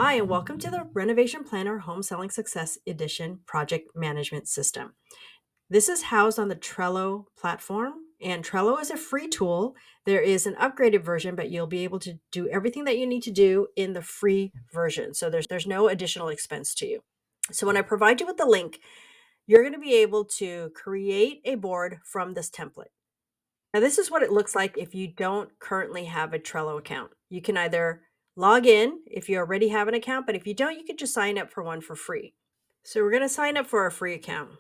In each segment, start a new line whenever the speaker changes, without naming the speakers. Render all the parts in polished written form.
Hi, and welcome to the Renovation Planner Home Selling Success Edition project management system. This is housed on the Trello platform, and Trello is a free tool. There is an upgraded version, but you'll be able to do everything that you need to do in the free version. So there's no additional expense to you. So when I provide you with the link, you're going to be able to create a board from this template. Now, this is what it looks like if you don't currently have a Trello account. You can either log in if you already have an account, but if you don't, you can just sign up for one for free. So we're going to sign up for a free account.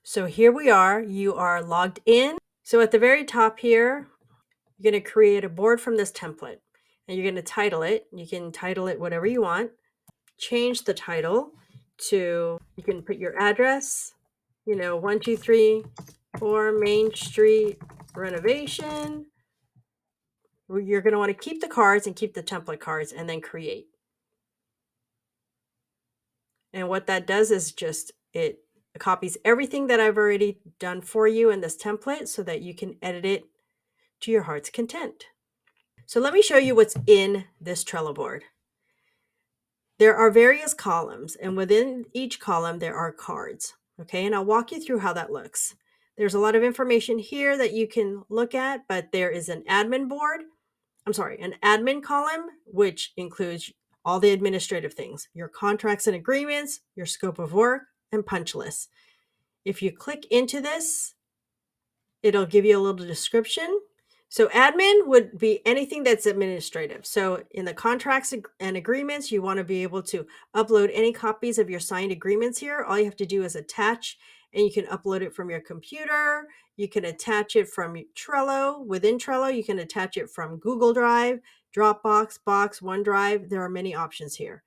So here we are. You are logged in. So at the very top here, you're going to create a board from this template, and you're going to title it. You can title it whatever you want. Change the title to, you can put your address, 1234 Main Street Renovation. You're going to want to keep the cards and keep the template cards and then create. And what that does is just it copies everything that I've already done for you in this template so that you can edit it to your heart's content. So let me show you what's in this Trello board. There are various columns, and within each column there are cards. Okay, and I'll walk you through how that looks. There's a lot of information here that you can look at, but there is an admin column, which includes all the administrative things, your contracts and agreements, your scope of work, and punch lists. If you click into this, it'll give you a little description. So admin would be anything that's administrative. So in the contracts and agreements, you want to be able to upload any copies of your signed agreements here. All you have to do is attach, and you can upload it from your computer. You can attach it from Trello. Within Trello, you can attach it from Google Drive, Dropbox, Box, OneDrive. There are many options here.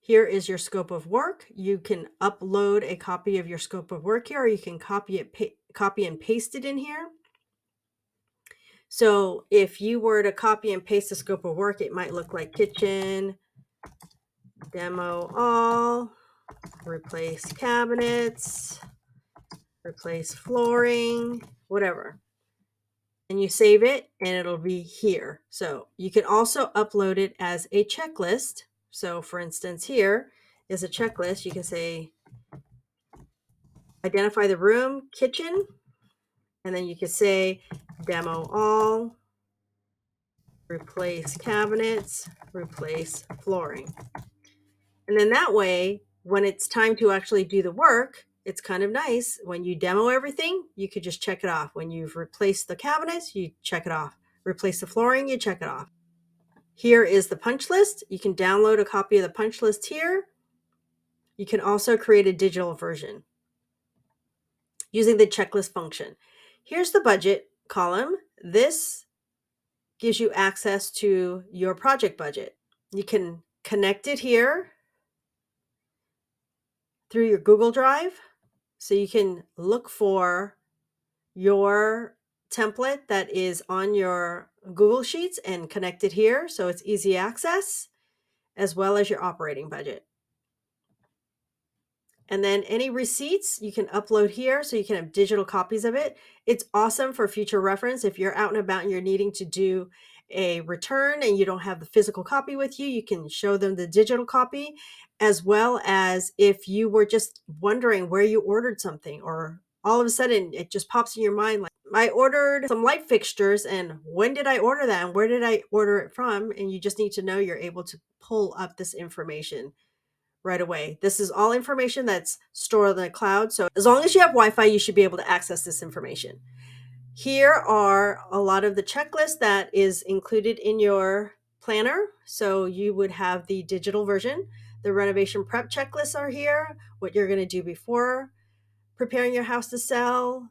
Here is your scope of work. You can upload a copy of your scope of work here, or you can copy and paste it in here. So if you were to copy and paste the scope of work, it might look like kitchen, demo all, replace cabinets, replace flooring, whatever. And you save it and it'll be here. So you can also upload it as a checklist. So for instance, here is a checklist. You can say, identify the room, kitchen, and then you can say demo all, replace cabinets, replace flooring. And then that way, when it's time to actually do the work, it's kind of nice. When you demo everything, you could just check it off. When you've replaced the cabinets, you check it off. Replace the flooring, you check it off. Here is the punch list. You can download a copy of the punch list here. You can also create a digital version using the checklist function. Here's the budget column. This gives you access to your project budget. You can connect it here through your Google Drive. So you can look for your template that is on your Google Sheets and connect it here so it's easy access, as well as your operating budget. And then any receipts you can upload here so you can have digital copies of it. It's awesome for future reference. If you're out and about and you're needing to do a return and you don't have the physical copy with you, you can show them the digital copy, as well as if you were just wondering where you ordered something, or all of a sudden it just pops in your mind like, I ordered some light fixtures and when did I order that and where did I order it from? And you just need to know, you're able to pull up this information right away. This is all information that's stored in the cloud. So as long as you have Wi-Fi, you should be able to access this information. Here are a lot of the checklists that is included in your planner. So you would have the digital version. The renovation prep checklists are here, what you're going to do before preparing your house to sell,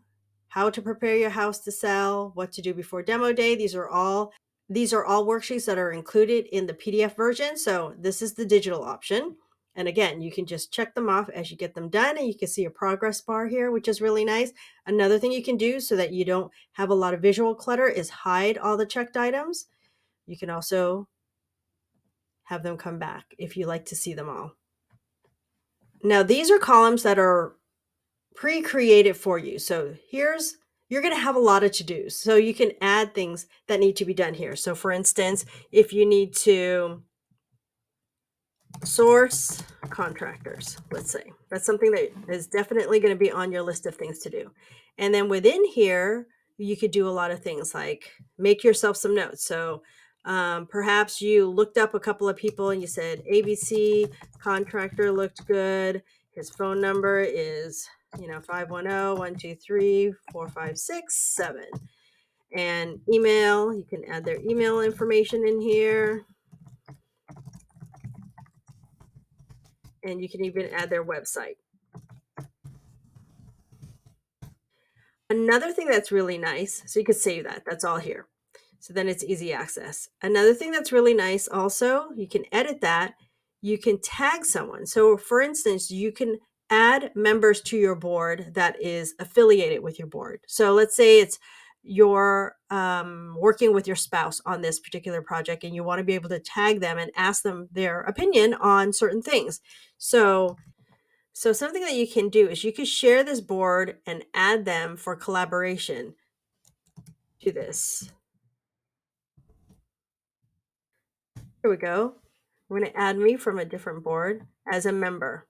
how to prepare your house to sell, what to do before demo day. These are all worksheets that are included in the PDF version. So this is the digital option. And again, you can just check them off as you get them done, and you can see a progress bar here, which is really nice. Another thing you can do so that you don't have a lot of visual clutter is hide all the checked items. You can also have them come back if you like to see them all. Now, these are columns that are pre-created for you. So here's you're going to have a lot of to-dos. So you can add things that need to be done here. So for instance, if you need to source contractors, let's say, that's something that is definitely going to be on your list of things to do. And then within here, you could do a lot of things like make yourself some notes. So perhaps you looked up a couple of people and you said ABC contractor looked good. His phone number is 510-123-4567. And email, you can add their email information in here. And you can even add their website. Another thing that's really nice, so you could save that, that's all here. So then it's easy access. Another thing that's really nice also, you can edit that, you can tag someone. So for instance, you can add members to your board that is affiliated with your board. So let's say it's you're working with your spouse on this particular project and you want to be able to tag them and ask them their opinion on certain things. So something that you can do is you can share this board and add them for collaboration to this. Here we go. I'm going to add me from a different board as a member.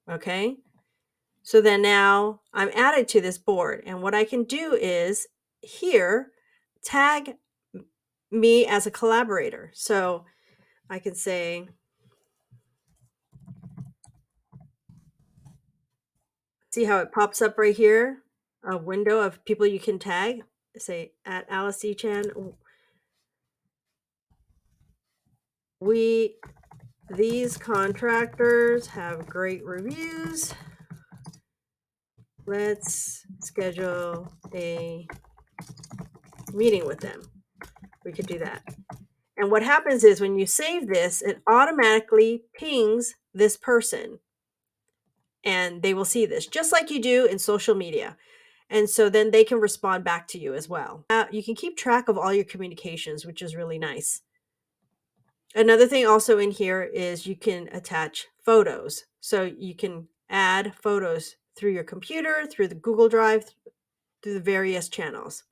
Okay. So then now I'm added to this board. And what I can do is here tag me as a collaborator. So I can say, see how it pops up right here? A window of people you can tag. Say at Alice E. Chan. These contractors have great reviews. Let's schedule a meeting with them. We could do that. And what happens is when you save this, it automatically pings this person and they will see this just like you do in social media. And so then they can respond back to you as well. You can keep track of all your communications, which is really nice. Another thing also in here is you can attach photos. So you can add photos through your computer, through the Google Drive, through the various channels.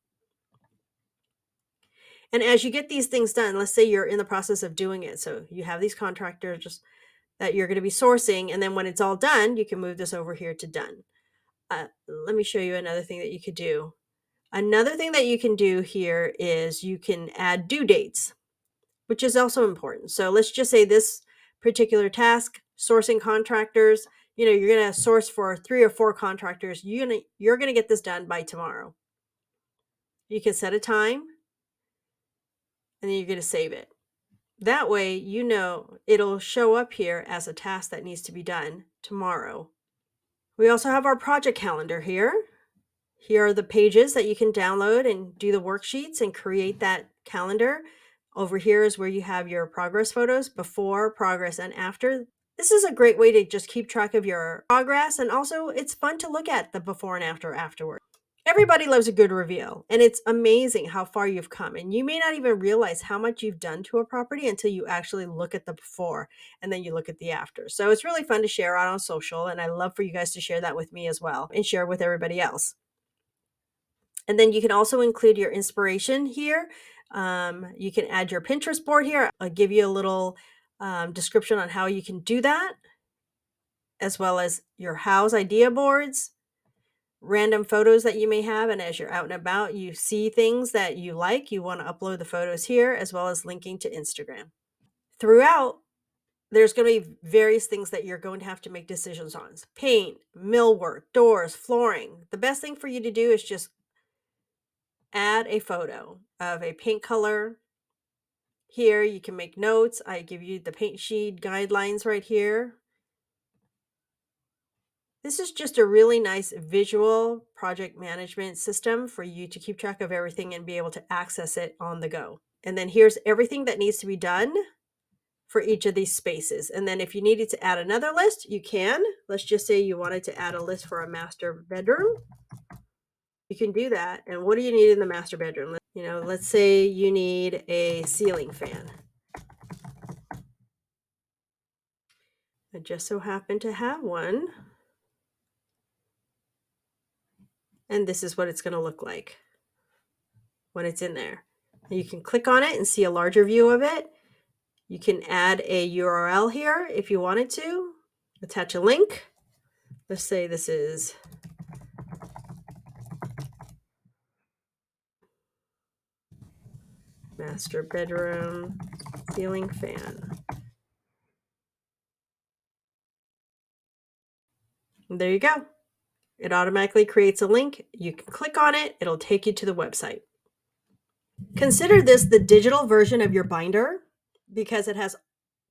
And as you get these things done, let's say you're in the process of doing it. So you have these contractors just that you're going to be sourcing. And then when it's all done, you can move this over here to done. Let me show you another thing that you could do. Another thing that you can do here is you can add due dates, which is also important. So let's just say this particular task, sourcing contractors, you're going to source for 3 or 4 contractors. You're going to get this done by tomorrow. You can set a time and then you're going to save it. That way, it'll show up here as a task that needs to be done tomorrow. We also have our project calendar here. Here are the pages that you can download and do the worksheets and create that calendar. Over here is where you have your progress photos, before, progress, and after. This is a great way to just keep track of your progress, and also it's fun to look at the before and afterward. Everybody loves a good reveal, and it's amazing how far you've come. And you may not even realize how much you've done to a property until you actually look at the before and then you look at the after. So it's really fun to share out on social, and I love for you guys to share that with me as well and share with everybody else. And then you can also include your inspiration here. You can add your Pinterest board here. I'll give you a little description on how you can do that, as well as your house idea boards, random photos that you may have. And as you're out and about, you see things that you like, you want to upload the photos here, as well as linking to Instagram. Throughout, there's going to be various things that you're going to have to make decisions on. Paint, millwork, doors, flooring. The best thing for you to do is just add a photo of a paint color. Here you can make notes. I give you the paint sheet guidelines right here. This is just a really nice visual project management system for you to keep track of everything and be able to access it on the go. And then here's everything that needs to be done for each of these spaces. And then if you needed to add another list, you can. Let's just say you wanted to add a list for a master bedroom. You can do that. And what do you need in the master bedroom? Let's say you need a ceiling fan. I just so happen to have one. And this is what it's going to look like when it's in there. You can click on it and see a larger view of it. You can add a URL here if you wanted to, attach a link. Let's say this is master bedroom ceiling fan. And there you go. It automatically creates a link. You can click on it. It'll take you to the website. Consider this the digital version of your binder because it has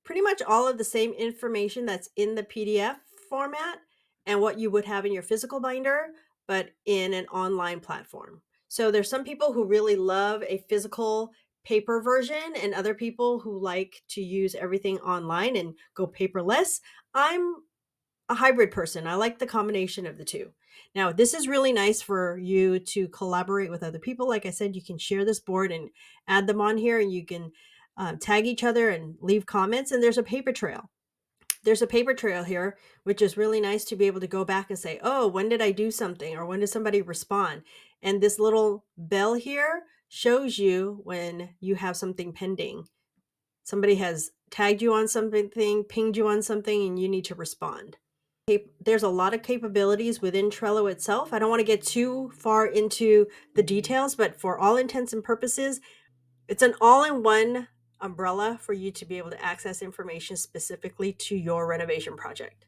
pretty much all of the same information that's in the PDF format and what you would have in your physical binder, but in an online platform. So there's some people who really love a physical paper version and other people who like to use everything online and go paperless. I'm a hybrid person. I like the combination of the two. Now, this is really nice for you to collaborate with other people. Like I said, you can share this board and add them on here, and you can tag each other and leave comments. And there's a paper trail. There's a paper trail here, which is really nice to be able to go back and say, oh, when did I do something? Or when did somebody respond? And this little bell here shows you when you have something pending. Somebody has tagged you on something, pinged you on something, and you need to respond. There's a lot of capabilities within Trello itself. I don't want to get too far into the details, but for all intents and purposes, it's an all-in-one umbrella for you to be able to access information specifically to your renovation project.